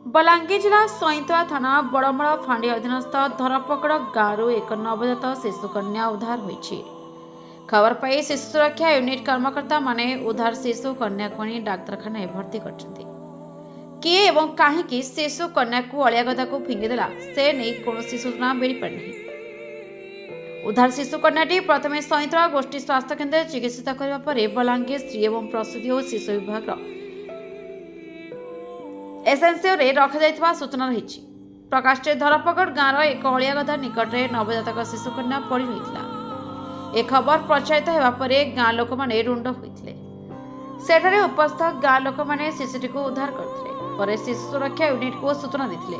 बलांगीर जिला सईतला थाना बड़मल फांडी अधीनस्थ धरपकड़ गांव एक नवजात शिशु कन्या उद्धार होईछि। खबर पाई शिशु सुरक्षा यूनिट कर्मकर्ता माने उद्धार शिशु कन्या को डाक्तरखाना भर्ती करछन्ति। किए एवं काहेकि शिशु कन्या को अलिया गदा को फिंगिदेला से नहीं कौनसी सूचना मिल पारि नहीं। उद्धार शिशु कन्याटी प्रथमे सईतला गोष्ठी स्वास्थ्य केन्द्र चिकित्सित करबा परे बलांगीर स्त्री एवं प्रसूति और शिशु विभाग एसएनसीओ रे रखा जायतिबा सूचना रही। प्रकाश धरपगड़ गाँव एक अलिया गदा निकट में नवजातक शिशु कन्या पड़ी रही। ए खबर प्रचारित होगा पर गाँ लोक मैंने रुंड होते सेठारे उपस्थित गाँ लोक मैंने शिशुटी को उद्धार करते शिशु सुरक्षा यूनिट को सूचना देते।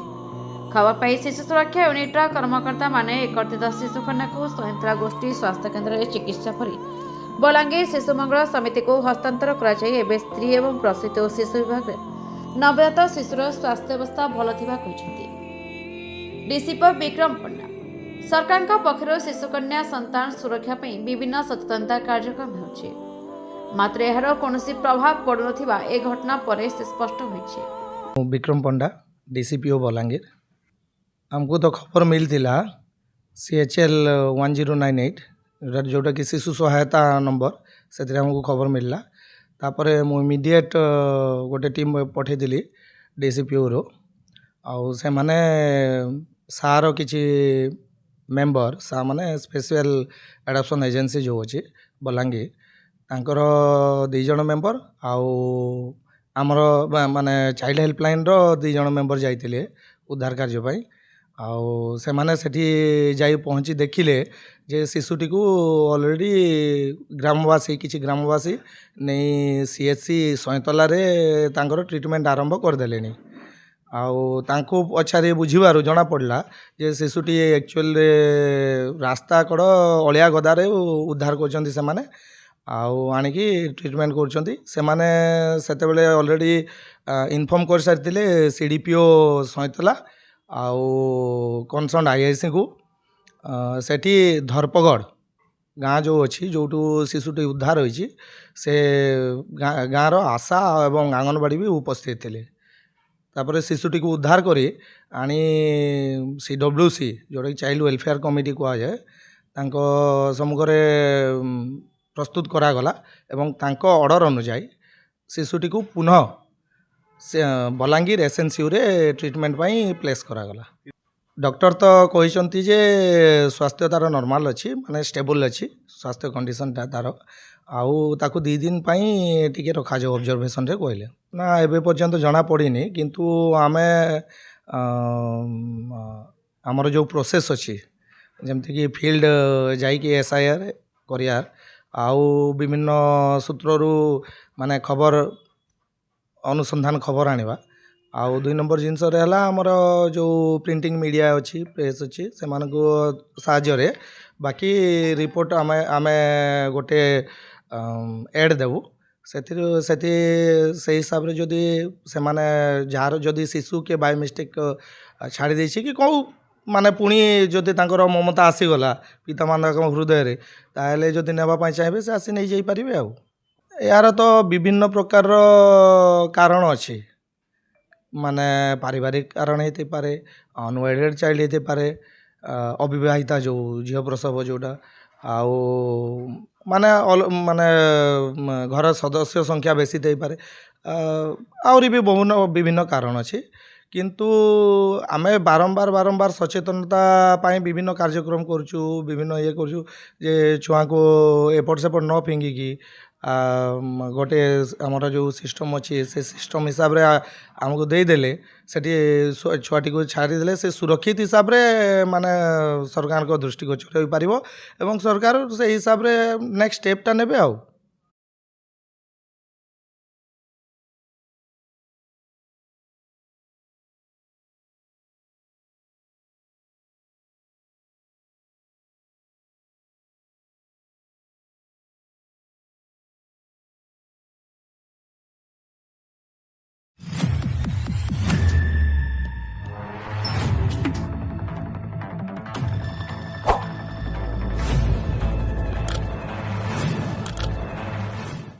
खबर पाई शिशु सुरक्षा यूनिट कर्मकर्ता माने एकत्रित शिशु कन्या को सयंत्रा गोष्ठी स्वास्थ्य केन्द्र में चिकित्सा पर बलांगीर शिशु मंगल समिति को हस्तांतर कर स्त्री एवं प्रसूति और शिशु विभाग नवजात शिशुर स्वास्थ्य अवस्था भल डीसीपी विक्रम पंडा सरकार पक्षर शिशु कन्या संतान सुरक्षा विभिन्न सचेतनता कार्यक्रम होछि मात्र यार कौन प्रभाव पड़ु नथिबा ए घटना पर से स्पष्ट होइछि। विक्रम पंडा डीसीपीओ बलांगीर हमको तो खबर मिलता CHL 1098 जोटा कि शिशु सहायता नंबर से हमको खबर मिलला तापर मु इमिडिएट गोटे टीम पठेदी डीसीपीओ रो आउ से माने सार किछि मेंबर सा माने स्पेशल एडॉप्शन एजेंसी जो अच्छी बलांगीर तांकर 2 जण मेंबर आउ आमर माने चाइल्ड हेल्पलाइन रो 2 जण मेंबर जाइतिले उद्धार कार्य पई आउ से माने सेठी जाई पहुँची देखिले जे शिशुटी को ऑलरेडी ग्रामवासी किछि ग्रामवासी नहीं CHC सयतला रे तांकर ट्रीटमेंट आरंभ कर देलेनी आउ तांको पछारे बुझिबारु जना पड़ला जे शिशुटी एक्चुअल रास्ता कड़ अलिया गदारे उद्धार करछन्ती से माने आउ आनिकी ट्रीटमेंट करछन्ती से माने सेते बेले ऑलरेडी इन्फॉर्म कर सारथिले CDPO सयतला आउ कनसर्न IIC को सेठी धरपगड़ गाँ जो अच्छी जो शिशुटी उद्धार होइछि से गाँव आशा एवं आंगनबाड़ी भी उपस्थित थे तापर शिशुटी को उद्धार करी आनी CWC जोटा कि चाइल्ड वेलफेयर कमिटी कह जाए सम्मुखें प्रस्तुत करागला एवं तांको ऑर्डर अनुଯାयी शिशुटी को पुनः से बलांगीर SNCU रे ट्रीटमेंट पाई प्लेस करागला। डॉक्टर तो कहते जे स्वास्थ्य तार नॉर्मल अच्छी माने स्टेबल अच्छी स्वास्थ्य कंडीशन तार आउ ताकू 2 दिन पाई टिके रखा जाओ ऑब्जर्वेशन रे कहले ना एबे पर्यंत जना पड़ीनी किंतु आमे आमर जो प्रोसेस अच्छी जमती कि फील्ड जाइए SIR करिया आउ विभिन्न सूत्रु माने खबर अनुसंधान खबर आनिबा आउ 2 नंबर जिनस आमर जो प्रिंटिंग मीडिया अच्छी प्रेस अच्छी से साहाय्य बाकी रिपोर्ट आमे गोटे एड देवु से हिसाब रे जदि से माने जार जदि शिशु के बाय मिस्टेक छाड़ी देछि कि कौ माने पुणी जदि तांकर ममता आसीगला पिता मानक हृदय रे ताहले जदि नेबा पई चाहेबे से आसी नै जाई परिबे। आउ यार तो विभिन्न प्रकार कारण अच्छी माने पारिवारिक कारण होते पारे अनवेडेड चाइल्ड होते पारे अविवाहिता जो झील प्रसव जोटा आउ माने माने घर सदस्य संख्या बेसी थी पारे आहरी भी विभिन्न कारण अच्छी किंतु आमे बारंबार बारंबार सचेतनता पाई विभिन्न कार्यक्रम करूँ विभिन्न ये करूँ जे छुआ को एपट सेपट न फिंगिकी गोटे आमर जो सिस्टम अच्छी से सिस्टम हिसाब रे आमको देदेले से छुआटी को छाड़ीदे से सुरक्षित हिसाब रे माने सरकार को दृष्टिगोचर हो पारिबो एवं सरकार से हिसाब रे नेक्स्ट स्टेपटा नेबे। आउ